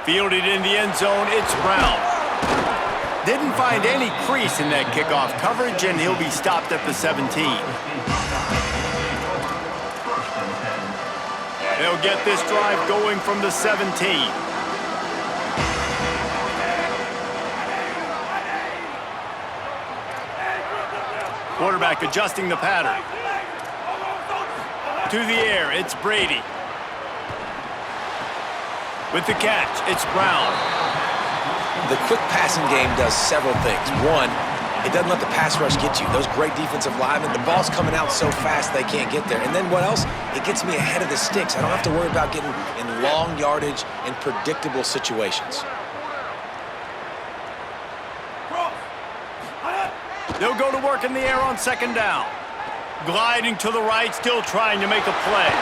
Fielded in the end zone, it's Brown. Didn't find any crease in that kickoff coverage, and he'll be stopped at the 17. They'll get this drive going from the 17. Quarterback adjusting the pattern. To the air, it's Brady. With the catch, it's Brown. The quick passing game does several things. One, it doesn't let the pass rush get you. Those great defensive linemen, the ball's coming out so fast they can't get there. And then what else? It gets me ahead of the sticks. I don't have to worry about getting in long yardage and predictable situations. They'll go to work in the air on second down. Gliding to the right, still trying to make a play.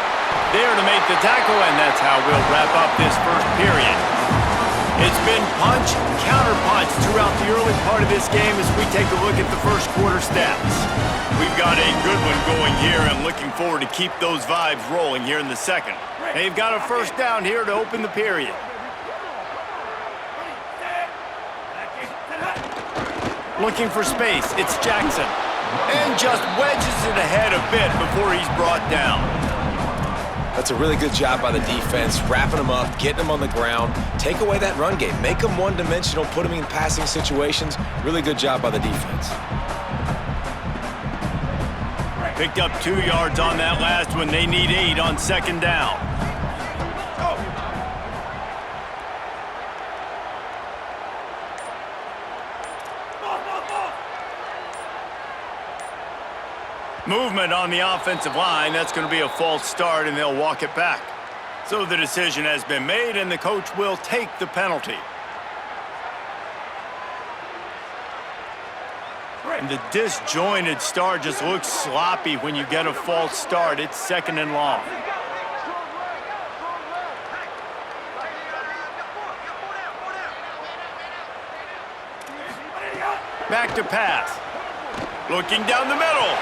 There to make the tackle, and that's how we'll wrap up this first period. It's been punch, counter-punch throughout the early part of this game as we take a look at the first quarter stats. We've got a good one going here and looking forward to keep those vibes rolling here in the second. They've got a first down here to open the period. Looking for space, it's Jackson. And just wedges it ahead a bit before he's brought down. That's a really good job by the defense, wrapping them up, getting them on the ground. Take away that run game. Make them one-dimensional, put them in passing situations. Really good job by the defense. Picked up 2 yards on that last one. They need 8 on second down. Movement on the offensive line. That's going to be a false start, and they'll walk it back. So the decision has been made, and the coach will take the penalty. And the disjointed start just looks sloppy when you get a false start. It's second and long. Back to pass. Looking down the middle.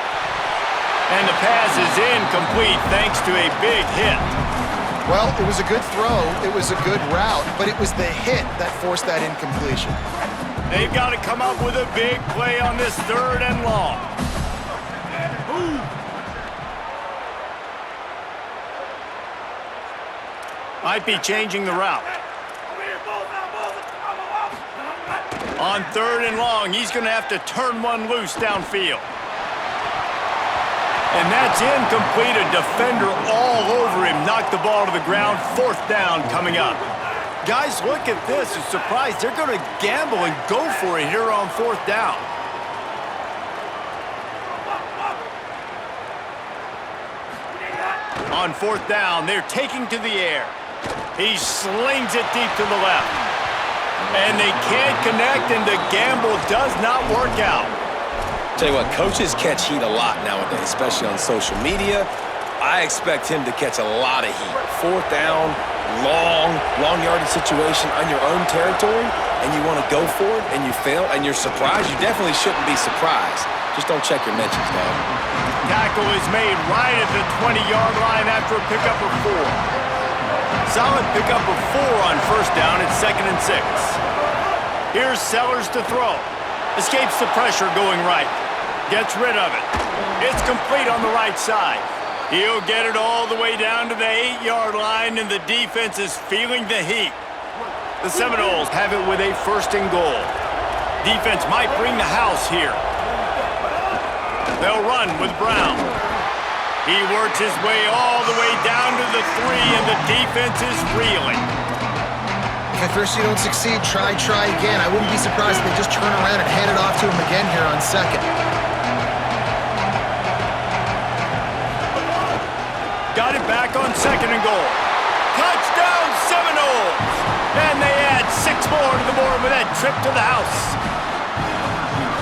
And the pass is incomplete thanks to a big hit. Well, it was a good throw. It was a good route, but it was the hit that forced that incompletion. They've got to come up with a big play on this third and long. Might be changing the route. On third and long, he's going to have to turn one loose downfield. And that's incomplete. A defender all over him. Knocked the ball to the ground. Fourth down coming up. Guys, look at this. I'm surprised they're going to gamble and go for it here on fourth down. On fourth down, they're taking to the air. He slings it deep to the left. And they can't connect, and the gamble does not work out. Tell you what, coaches catch heat a lot nowadays, especially on social media. I expect him to catch a lot of heat. Fourth down, long yardage situation on your own territory, and you want to go for it, and you fail, and you're surprised. You definitely shouldn't be surprised. Just don't check your mentions, dog. Tackle is made right at the 20-yard line after a pickup of 4. Solid pickup of 4 on first down. It's 2nd and 6. Here's Sellers to throw. Escapes the pressure going right. Gets rid of it. It's complete on the right side. He'll get it all the way down to the 8-yard line, and the defense is feeling the heat. The Seminoles have it with a 1st and goal. Defense might bring the house here. They'll run with Brown. He works his way all the way down to the 3, and the defense is reeling. If at first you don't succeed, try again. I wouldn't be surprised if they just turn around and hand it off to him again here on second. Got it back on 2nd and goal. Touchdown Seminoles! And they add 6 more to the board with that trip to the house.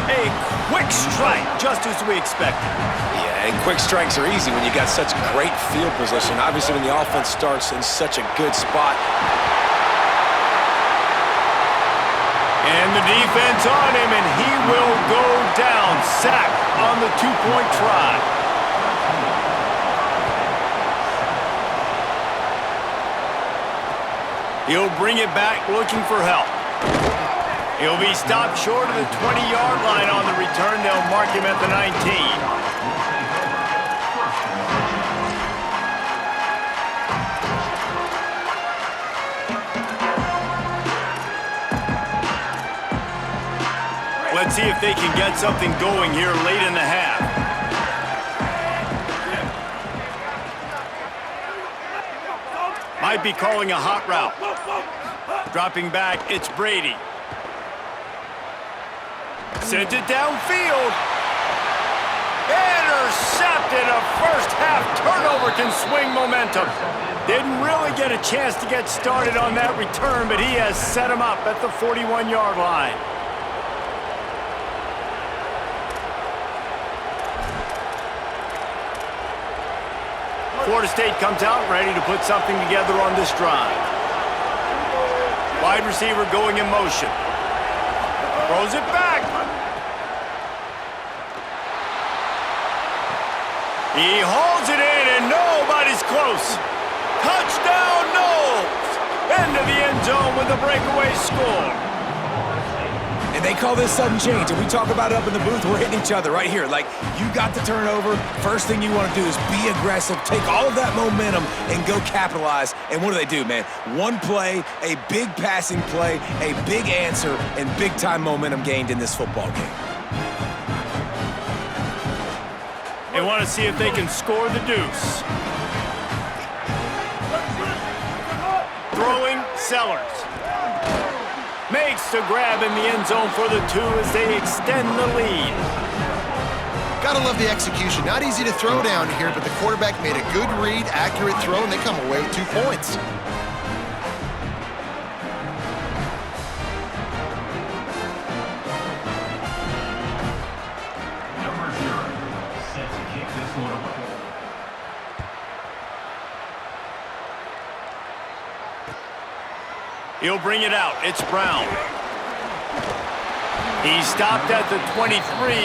A quick strike, just as we expected. Yeah, and quick strikes are easy when you got such great field position. Obviously, when the offense starts in such a good spot. And the defense on him, and he will go down. Sack on the 2-point try. He'll bring it back looking for help. He'll be stopped short of the 20-yard line on the return. They'll mark him at the 19. Let's see if they can get something going here late in the half. Might be calling a hot route. Dropping back, it's Brady. Sent it downfield. Intercepted. A first half turnover can swing momentum. Didn't really get a chance to get started on that return, but he has set him up at the 41-yard line. Florida State comes out ready to put something together on this drive. Wide receiver going in motion. Throws it back. He hauls it in and nobody's close. Touchdown, Knowles! Into the end zone with a breakaway score. And they call this sudden change, and we talk about it up in the booth. We're hitting each other right here. Like, you got the turnover. First thing you want to do is be aggressive, take all of that momentum, and go capitalize. And what do, man? One play, a big passing play, a big answer, and big-time momentum gained in this football game. They want to see if they can score the deuce. Throwing, Sellers. Makes the grab in the end zone for the 2 as they extend the lead. Gotta love the execution. Not easy to throw down here, but the quarterback made a good read, accurate throw, and they come away with 2 points. Number 0, set to kick this one away. He'll bring it out. It's Brown. He stopped at the 23,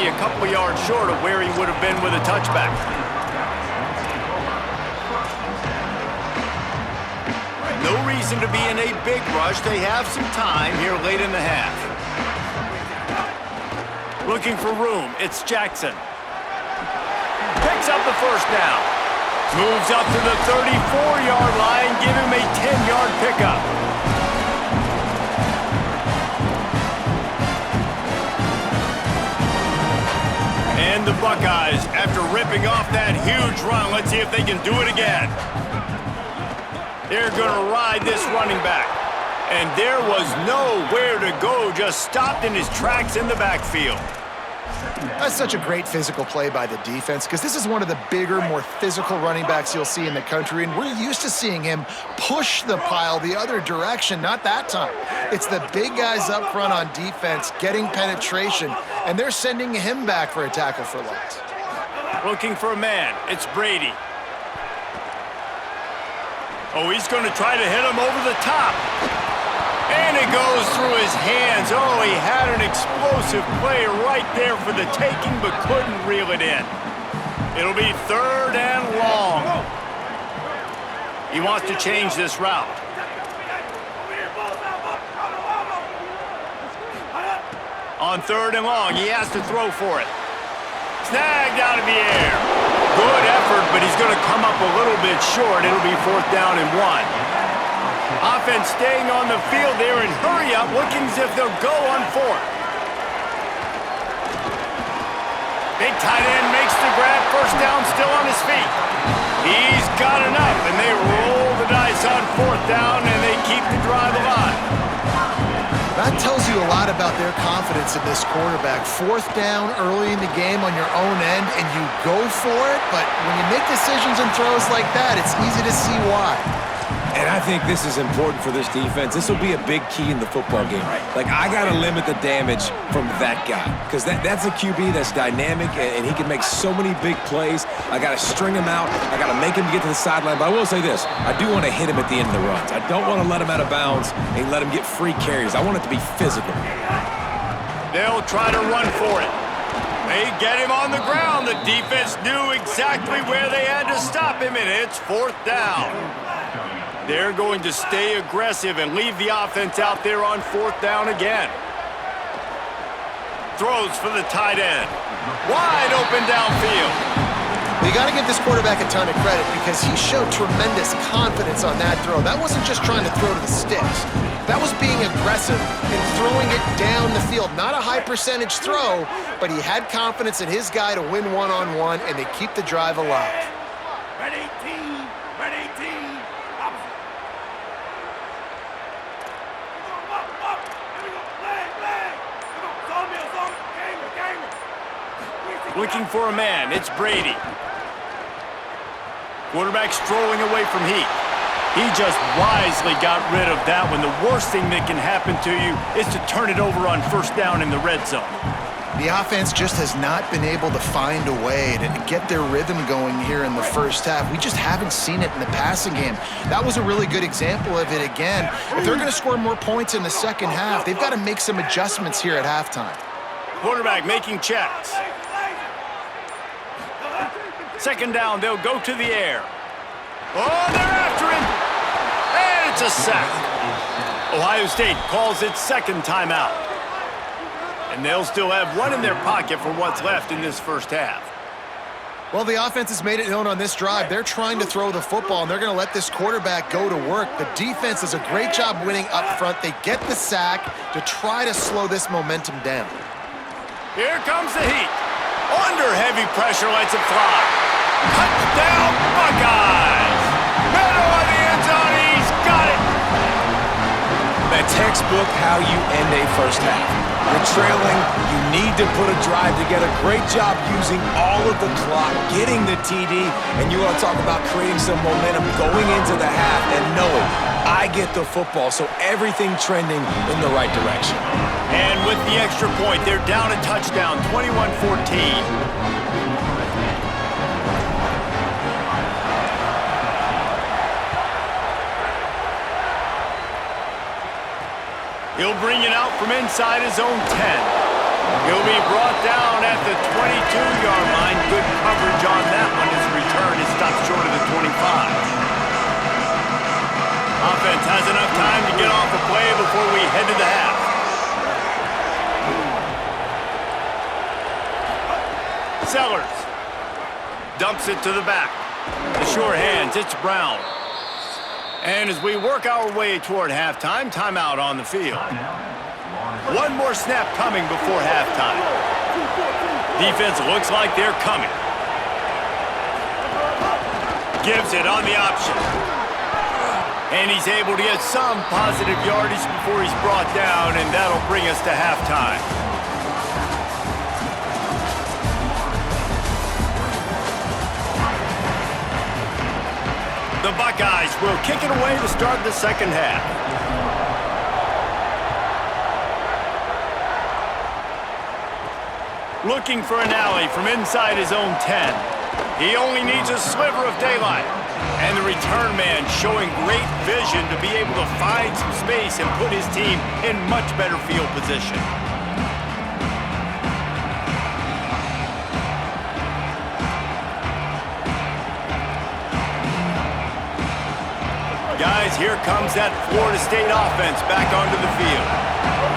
a couple yards short of where he would have been with a touchback. No reason to be in a big rush. They have some time here late in the half. Looking for room. It's Jackson. Picks up the first down. Moves up to the 34-yard line. Give him a 10-yard pickup. And the Buckeyes, after ripping off that huge run, let's see if they can do it again. They're going to ride this running back. And there was nowhere to go, just stopped in his tracks in the backfield. That's such a great physical play by the defense because this is one of the bigger, more physical running backs you'll see in the country, and we're used to seeing him push the pile the other direction. Not that time. It's the big guys up front on defense getting penetration, and they're sending him back for a tackle for loss. Looking for a man. It's Brady. Oh, he's going to try to hit him over the top. And it goes through his hands. Oh, he had an explosive play right there for the taking, but couldn't reel it in. It'll be 3rd and long. He wants to change this route. On 3rd and long, he has to throw for it. Snagged out of the air. Good effort, but he's going to come up a little bit short. It'll be 4th down and 1. Offense staying on the field there and hurry up, looking as if they'll go on 4th. Big tight end makes the grab, first down, still on his feet. He's got enough, and they roll the dice on 4th down, and they keep the drive alive. That tells you a lot about their confidence in this quarterback. 4th down early in the game on your own end, and you go for it, but when you make decisions and throws like that, it's easy to see why. And I think this is important for this defense. This will be a big key in the football game. Like, I got to limit the damage from that guy because that's a QB that's dynamic, and he can make so many big plays. I got to string him out. I got to make him get to the sideline. But I will say this. I do want to hit him at the end of the runs. I don't want to let him out of bounds and let him get free carries. I want it to be physical. They'll try to run for it. They get him on the ground. The defense knew exactly where they had to stop him, and it's 4th down. They're going to stay aggressive and leave the offense out there on 4th down again. Throws for the tight end. Wide open downfield. You got to give this quarterback a ton of credit because he showed tremendous confidence on that throw. That wasn't just trying to throw to the sticks. That was being aggressive and throwing it down the field. Not a high percentage throw, but he had confidence in his guy to win one-on-one, and they keep the drive alive. Red 18, red 18, opposite. Looking for a man, it's Brady. Quarterback strolling away from heat. He just wisely got rid of that one. The worst thing that can happen to you is to turn it over on 1st down in the red zone. The offense just has not been able to find a way to get their rhythm going here in the first half. We just haven't seen it in the passing game. That was a really good example of it again. If they're going to score more points in the second half, they've got to make some adjustments here at halftime. Quarterback making checks. 2nd down, they'll go to the air. Oh, they're after him! And it's a sack. Ohio State calls its 2nd timeout. And they'll still have one in their pocket for what's left in this first half. Well, the offense has made it known on this drive. They're trying to throw the football, and they're going to let this quarterback go to work. The defense does a great job winning up front. They get the sack to try to slow this momentum down. Here comes the heat. Under heavy pressure, lets it fly. Touchdown, Buckeyes! Middle of the end zone, he's got it! That textbook how you end a first half. You're trailing, you need to put a drive together. Great job using all of the clock, getting the TD, and you want to talk about creating some momentum going into the half and knowing I get the football, so everything trending in the right direction. And with the extra point, they're down a touchdown, 21-14. He'll bring it out from inside his own 10. He'll be brought down at the 22-yard line. Good coverage on that one. His return is stopped short of the 25. Offense has enough time to get off the play before we head to the half. Sellers dumps it to the back. The sure hands, it's Brown. And as we work our way toward halftime, timeout on the field. One more snap coming before halftime. Defense looks like they're coming. Gives it on the option. And he's able to get some positive yardage before he's brought down, and that'll bring us to halftime. The Buckeyes will kick it away to start the second half. Looking for an alley from inside his own 10. He only needs a sliver of daylight. And the return man showing great vision to be able to find some space and put his team in much better field position. Guys, here comes that Florida State offense back onto the field.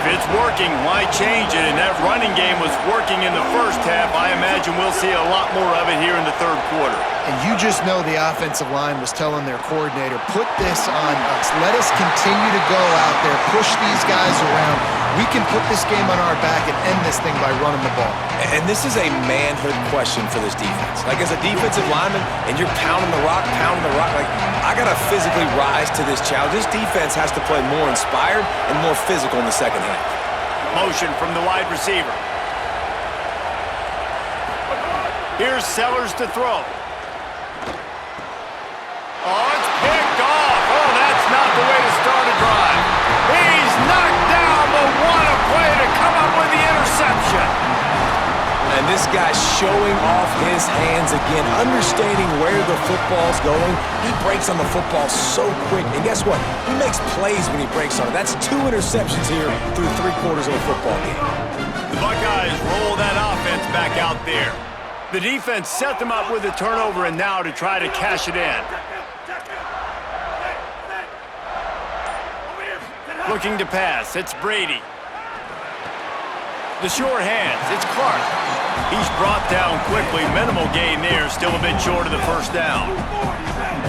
If it's working, why change it? And that running game was working in the first half. I imagine we'll see a lot more of it here in the third quarter. And you just know the offensive line was telling their coordinator, put this on us. Let us continue to go out there, push these guys around. We can put this game on our back and end this thing by running the ball. And this is a manhood question for this defense. Like, as a defensive lineman, and you're pounding the rock, like, I got to physically rise to this challenge. This defense has to play more inspired and more physical in the second half. Motion from the wide receiver. Here's Sellers to throw. Oh, it's picked off. Oh, that's not the way to start a drive. He's knocked down, but what a play to come up with the interception. And this guy's showing off his hands again, understanding where the football's going. He breaks on the football so quick. And guess what? He makes plays when he breaks on it. That's 2 interceptions here through 3 quarters of a football game. The Buckeyes roll that offense back out there. The defense set them up with a turnover, and now to try to cash it in. Looking to pass. It's Brady. The short hands. It's Clark. He's brought down quickly. Minimal gain there. Still a bit short of the first down.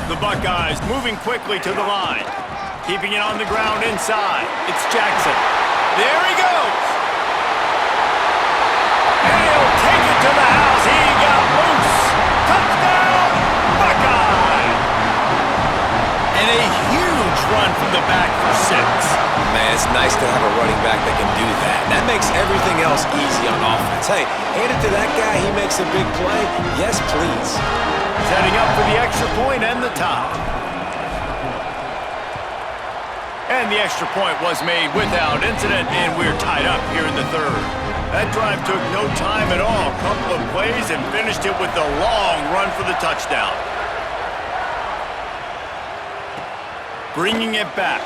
The Buckeyes moving quickly to the line. Keeping it on the ground inside. It's Jackson. There he goes. And he'll take it to the house. He got loose. Touchdown, Buckeye. And a huge run from the back for 6. Man, it's nice to have a running back that can do that. That makes everything else easy on offense. Hey, hand it to that guy. He makes a big play. Yes, please. Setting up for the extra point and the tie. And the extra point was made without incident, and we're tied up here in the third. That drive took no time at all. A couple of plays and finished it with a long run for the touchdown. Bringing it back.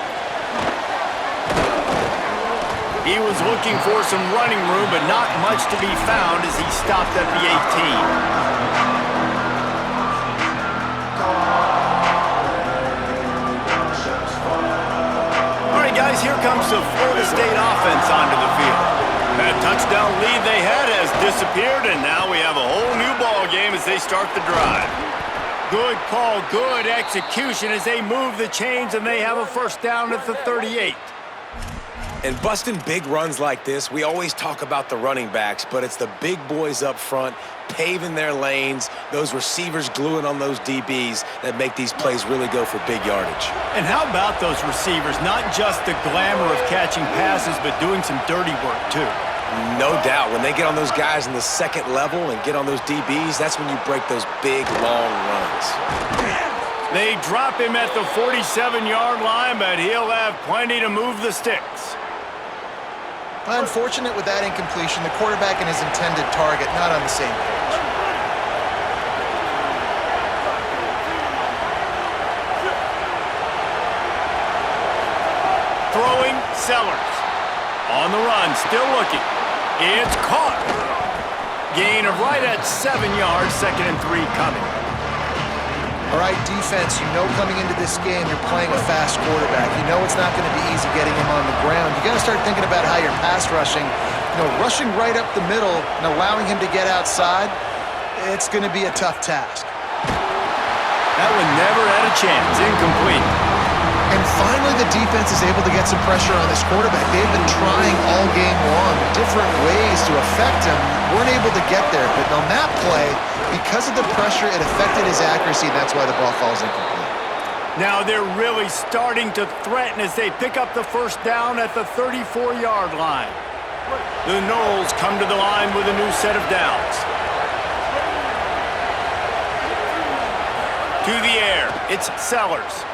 He was looking for some running room, but not much to be found as he stopped at the 18. All right, guys, here comes the Florida State offense onto the field. That touchdown lead they had has disappeared, and now we have a whole new ball game as they start the drive. Good call, good execution as they move the chains, and they have a first down at the 38. And busting big runs like this, we always talk about the running backs, but it's the big boys up front, paving their lanes, those receivers gluing on those DBs that make these plays really go for big yardage. And how about those receivers? Not just the glamour of catching passes, but doing some dirty work, too. No doubt. When they get on those guys in the second level and get on those DBs, that's when you break those big, long runs. They drop him at the 47-yard line, but he'll have plenty to move the sticks. Unfortunate with that incompletion. The quarterback and his intended target not on the same page. Throwing Sellers. On the run, still looking. It's caught. Gain of right at 7 yards, 2nd and 3 coming. All right, defense, you know coming into this game you're playing a fast quarterback. You know it's not going to be easy getting him on the ground. You got to start thinking about how you're pass rushing. Rushing right up the middle and allowing him to get outside, it's going to be a tough task. That one never had a chance. Incomplete. And finally, the defense is able to get some pressure on this quarterback. They've been trying all game long different ways to affect him. Weren't able to get there, but on that play, because of the pressure, it affected his accuracy, and that's why the ball falls incomplete. Now they're really starting to threaten as they pick up the first down at the 34-yard line. The Noles come to the line with a new set of downs. To the air, it's Sellers.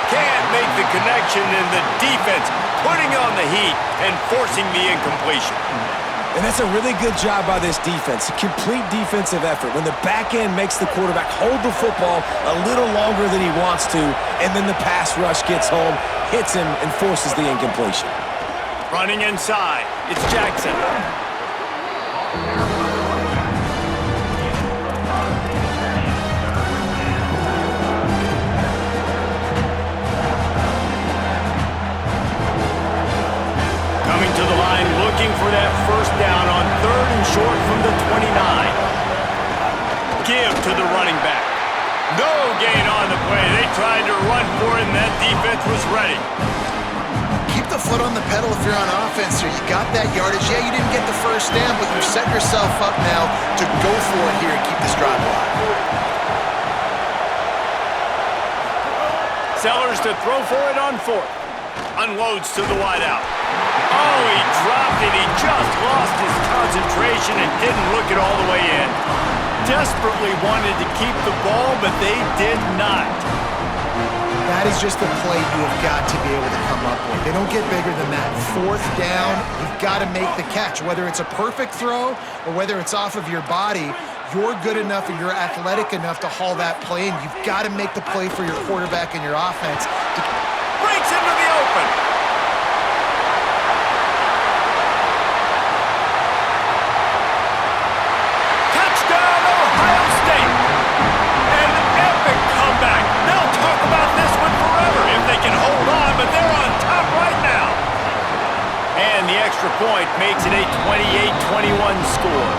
Can't make the connection, and the defense putting on the heat and forcing the incompletion. And that's a really good job by this defense, a complete defensive effort. When the back end makes the quarterback hold the football a little longer than he wants to, and then the pass rush gets home, hits him, and forces the incompletion. Running inside, it's Jackson. Coming to the line, looking for that first down on 3rd and short from the 29. Give to the running back. No gain on the play. They tried to run for it, and that defense was ready. Keep the foot on the pedal if you're on offense here. You got that yardage. Yeah, you didn't get the first down, but you've set yourself up now to go for it here and keep this drive alive. Sellers to throw for it on 4th. Unloads to the wideout. Oh, he dropped it. He just lost his concentration and didn't look it all the way in. Desperately wanted to keep the ball, but they did not. That is just a play you have got to be able to come up with. They don't get bigger than that. 4th down, you've got to make the catch. Whether it's a perfect throw or whether it's off of your body, you're good enough and you're athletic enough to haul that play, and you've got to make the play for your quarterback and your offense. Breaks into the open. Touchdown, Ohio State. An epic comeback. They'll talk about this one forever if they can hold on, but they're on extra point makes it a 28-21 score.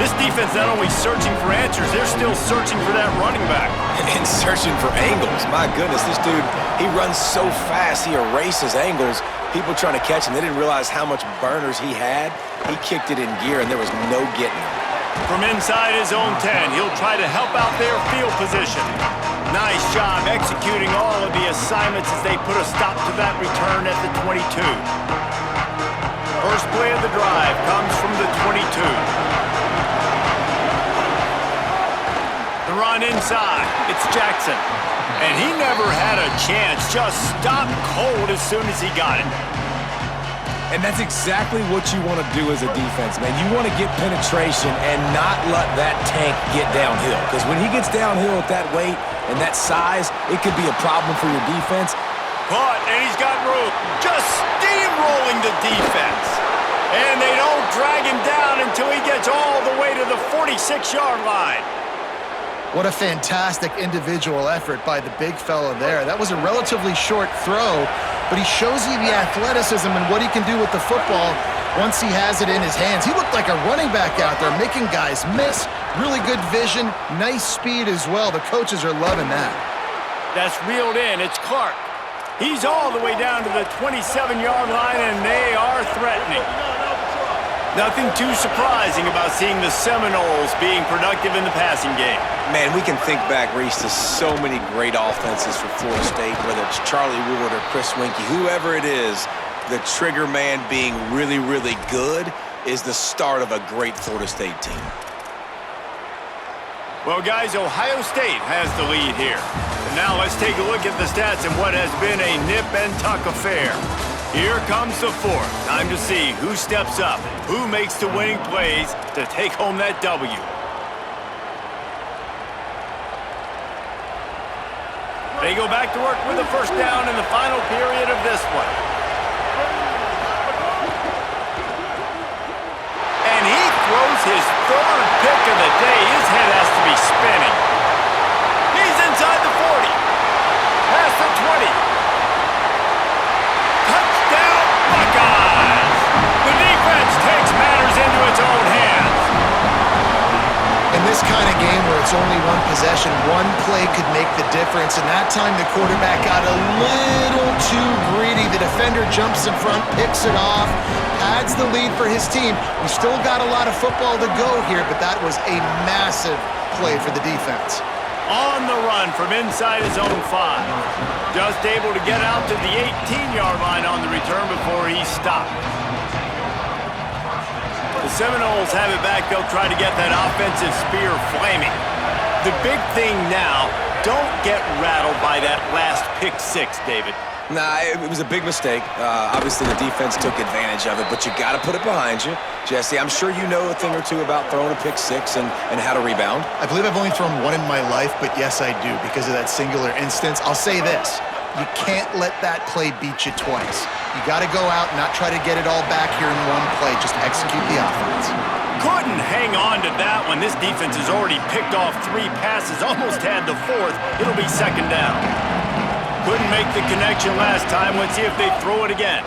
This defense not only searching for answers, they're still searching for that running back. And searching for angles. My goodness, this dude, he runs so fast, he erases angles. People trying to catch him, they didn't realize how much burners he had. He kicked it in gear, and there was no getting him. From inside his own 10, he'll try to help out their field position. Nice job executing all of the assignments as they put a stop to that return at the 22. First play of the drive comes from the 22. The run inside, it's Jackson. And he never had a chance, just stopped cold as soon as he got it. And that's exactly what you want to do as a defense, man. You want to get penetration and not let that tank get downhill. Because when he gets downhill at that weight and that size, it could be a problem for your defense. Caught, and he's got room. Just steamrolling the defense. And they don't drag him down until he gets all the way to the 46-yard line. What a fantastic individual effort by the big fella there. That was a relatively short throw, but he shows you the athleticism and what he can do with the football once he has it in his hands. He looked like a running back out there, making guys miss, really good vision, nice speed as well. The coaches are loving that. That's reeled in. It's Clark. He's all the way down to the 27-yard line, and they are threatening. Nothing too surprising about seeing the Seminoles being productive in the passing game. Man, we can think back, Reese, to so many great offenses for Florida State, whether it's Charlie Ward or Chris Winkie, whoever it is, the trigger man being really, really good is the start of a great Florida State team. Well, guys, Ohio State has the lead here. And now let's take a look at the stats in what has been a nip-and-tuck affair. Here comes the fourth. Time to see who steps up, who makes the winning plays to take home that W. They go back to work with the first down in the final period of this one. And he throws his third pick of the day. His head has to be spinning. He's inside the 40. Past the 20. Touchdown, Buckeyes! The defense takes matters into its own hands. In this kind of game where it's only one possession, one play could make the difference, and that time the quarterback got a little too greedy. The defender jumps in front, picks it off, adds the lead for his team. We still got a lot of football to go here, but that was a massive play for the defense. On the run from inside his own 5. Just able to get out to the 18-yard line on the return before he stopped. The Seminoles have it back. They'll try to get that offensive spear flaming. The big thing now, don't get rattled by that last pick 6, David. Nah, it was a big mistake. Obviously, the defense took advantage of it, but you got to put it behind you. Jesse, I'm sure you know a thing or two about throwing a pick 6 and how to rebound. I believe I've only thrown one in my life, but yes, I do because of that singular instance. I'll say this. You can't let that play beat you twice. You got to go out and not try to get it all back here in one play. Just execute the offense. Couldn't hang on to that one. This defense has already picked off 3 passes, almost had the 4th. It'll be second down. Couldn't make the connection last time. Let's see if they throw it again.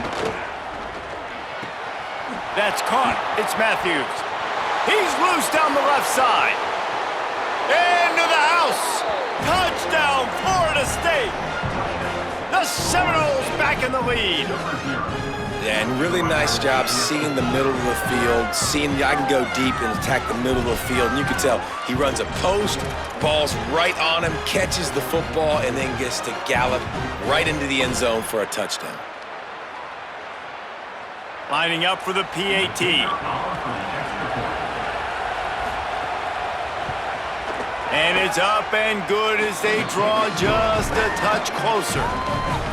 That's caught. It's Matthews. He's loose down the left side. Into the house. Touchdown, Florida State. The Seminoles back in the lead. Yeah, and really nice job seeing the middle of the field, seeing I can go deep and attack the middle of the field. And you can tell he runs a post, ball's right on him, catches the football, and then gets to gallop right into the end zone for a touchdown. Lining up for the PAT. And it's up and good as they draw just a touch closer.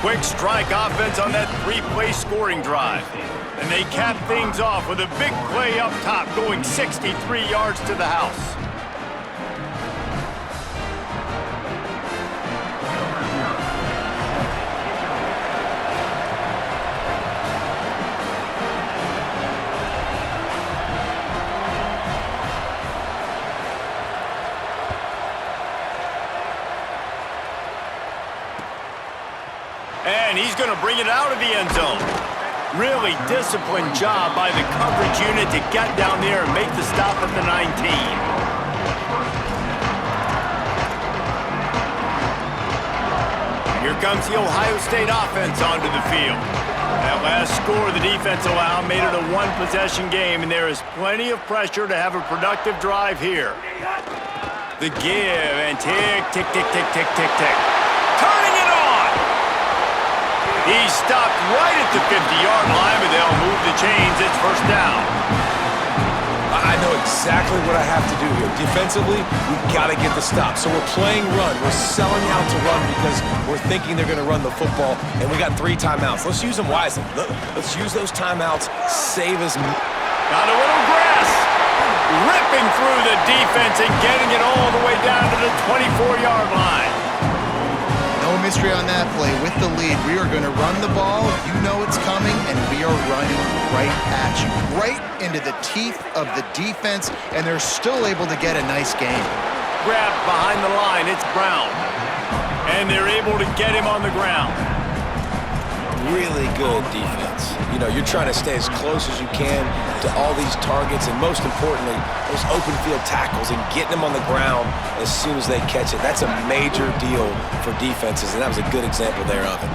Quick strike offense on that 3-play scoring drive. And they cap things off with a big play up top, going 63 yards to the house. And he's going to bring it out of the end zone. Really disciplined job by the coverage unit to get down there and make the stop at the 19. Here comes the Ohio State offense onto the field. That last score the defense allowed made it a one-possession game, and there is plenty of pressure to have a productive drive here. The give, and tick, tick, tick, tick, tick, tick, tick. Turning it on! He's stopped right at the 50-yard line, but they'll move the chains. It's first down. I know exactly what I have to do here. Defensively, we've got to get the stop. So we're playing run. We're selling out to run because we're thinking they're going to run the football, and we got 3 timeouts. Let's use them wisely. Let's use those timeouts. Save us. Got a little grass. Ripping through the defense and getting it all the way down to the 24-yard line. No mystery on that play. With the lead, we are going to run the ball. You know it's coming, and we are running right at you. Right into the teeth of the defense, and they're still able to get a nice game. Grabbed behind the line. It's Brown. And they're able to get him on the ground. Really good defense. You know, you're trying to stay as close as you can to all these targets, and most importantly, those open field tackles and getting them on the ground as soon as they catch it. That's a major deal for defenses, and that was a good example there of it.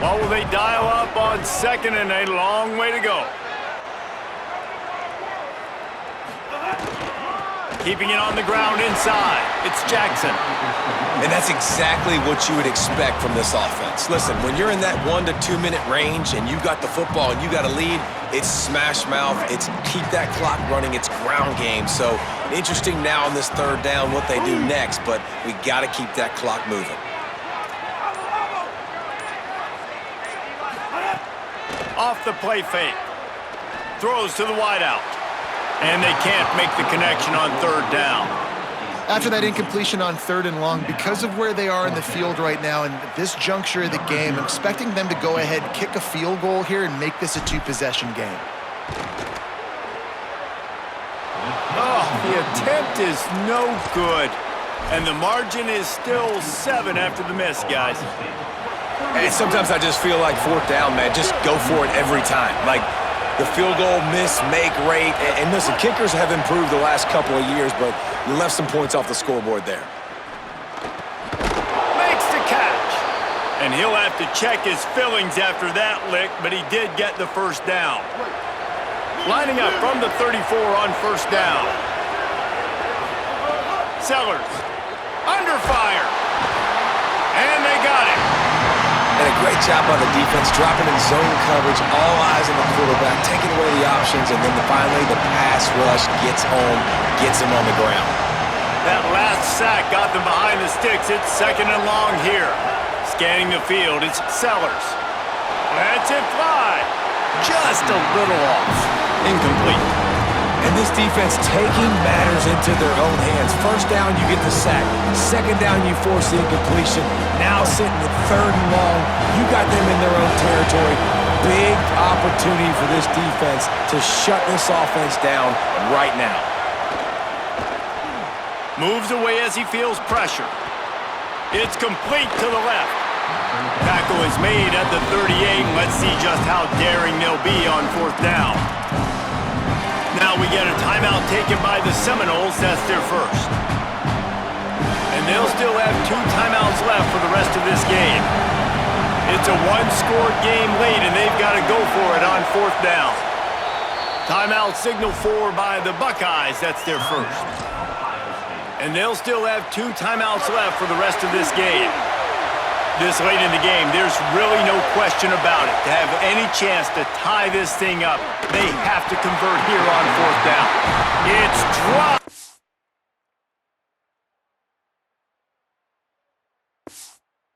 What will they dial up on second, and a long way to go. Keeping it on the ground inside. It's Jackson. And that's exactly what you would expect from this offense. Listen, when you're in that 1 to 2 minute range and you got the football and you got a lead, it's smash mouth, it's keep that clock running, it's ground game. So interesting now on this third down what they do next, but we got to keep that clock moving. Off the play fake. Throws to the wideout. And they can't make the connection on third down. After that incompletion on third and long, because of where they are in the field right now and this juncture of the game, I'm expecting them to go ahead, kick a field goal here, and make this a 2-possession game. Oh, the attempt is no good. And the margin is still 7 after the miss, guys. And sometimes I just feel like fourth down, man, just go for it every time. Like, the field goal miss, make rate, and listen, kickers have improved the last couple of years, but you left some points off the scoreboard there. Makes the catch. And he'll have to check his fillings after that lick, but he did get the first down. Lining up from the 34 on first down. Sellers, under fire. And they got it. And a great job by the defense, dropping in zone coverage, all eyes on the quarterback, taking away the options, and then finally the pass rush gets home, gets him on the ground. That last sack got them behind the sticks. It's second and long here. Scanning the field, it's Sellers. Lets it fly. Just a little off. Incomplete. And this defense taking matters into their own hands. First down, you get the sack. Second down, you force the incompletion. Now sitting at third and long, you got them in their own territory. Big opportunity for this defense to shut this offense down right now. Moves away as he feels pressure. It's complete to the left. Tackle is made at the 38. Let's see just how daring they'll be on fourth down. Now we get a timeout taken by the Seminoles. That's their first. And they'll still have 2 timeouts left for the rest of this game. It's a one-score game late, and they've got to go for it on fourth down. Timeout signaled for by the Buckeyes. That's their first. And they'll still have 2 timeouts left for the rest of this game. This late in the game, there's really no question about it. To have any chance to tie this thing up, they have to convert here on fourth down. It's dropped.